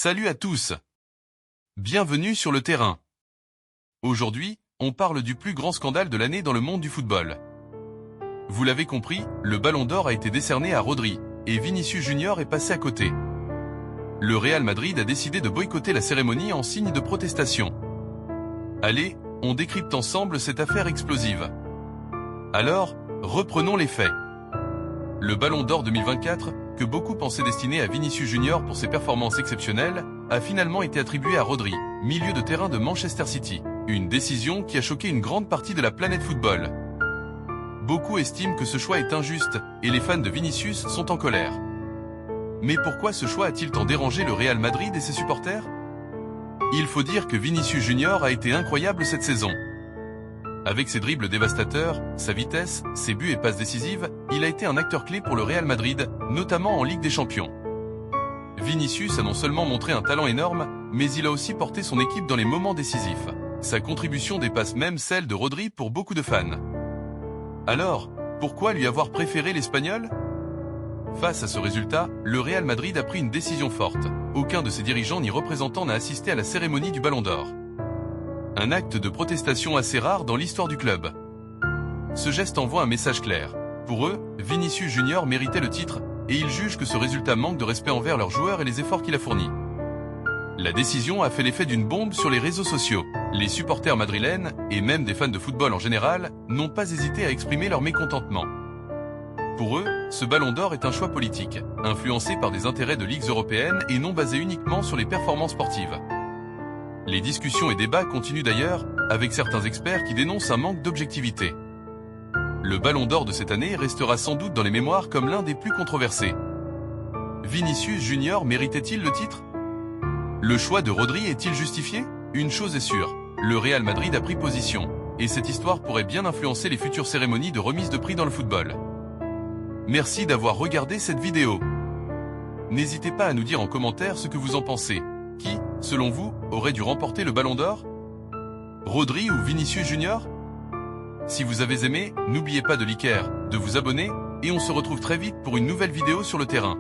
Salut à tous. Bienvenue sur le terrain. Aujourd'hui, on parle du plus grand scandale de l'année dans le monde du football. Vous l'avez compris, le Ballon d'Or a été décerné à Rodri, et Vinicius Junior est passé à côté. Le Real Madrid a décidé de boycotter la cérémonie en signe de protestation. Allez, on décrypte ensemble cette affaire explosive. Alors, reprenons les faits. Le Ballon d'Or 2024, que beaucoup pensaient destiné à Vinicius Junior pour ses performances exceptionnelles, a finalement été attribué à Rodri, milieu de terrain de Manchester City. Une décision qui a choqué une grande partie de la planète football. Beaucoup estiment que ce choix est injuste, et les fans de Vinicius sont en colère. Mais pourquoi ce choix a-t-il tant dérangé le Real Madrid et ses supporters? Il faut dire que Vinicius Junior a été incroyable cette saison. Avec ses dribbles dévastateurs, sa vitesse, ses buts et passes décisives, il a été un acteur clé pour le Real Madrid, notamment en Ligue des Champions. Vinicius a non seulement montré un talent énorme, mais il a aussi porté son équipe dans les moments décisifs. Sa contribution dépasse même celle de Rodri pour beaucoup de fans. Alors, pourquoi lui avoir préféré l'Espagnol? Face à ce résultat, le Real Madrid a pris une décision forte. Aucun de ses dirigeants ni représentants n'a assisté à la cérémonie du Ballon d'Or. Un acte de protestation assez rare dans l'histoire du club. Ce geste envoie un message clair. Pour eux, Vinicius Junior méritait le titre, et ils jugent que ce résultat manque de respect envers leurs joueurs et les efforts qu'il a fournis. La décision a fait l'effet d'une bombe sur les réseaux sociaux. Les supporters madrilènes, et même des fans de football en général, n'ont pas hésité à exprimer leur mécontentement. Pour eux, ce Ballon d'Or est un choix politique, influencé par des intérêts de ligues européennes et non basé uniquement sur les performances sportives. Les discussions et débats continuent d'ailleurs, avec certains experts qui dénoncent un manque d'objectivité. Le Ballon d'Or de cette année restera sans doute dans les mémoires comme l'un des plus controversés. Vinicius Junior méritait-il le titre? Le choix de Rodri est-il justifié? Une chose est sûre, le Real Madrid a pris position, et cette histoire pourrait bien influencer les futures cérémonies de remise de prix dans le football. Merci d'avoir regardé cette vidéo. N'hésitez pas à nous dire en commentaire ce que vous en pensez. Qui, selon vous, aurait dû remporter le Ballon d'Or? Rodri ou Vinicius Junior? Si vous avez aimé, n'oubliez pas de liker, de vous abonner, et on se retrouve très vite pour une nouvelle vidéo sur le terrain.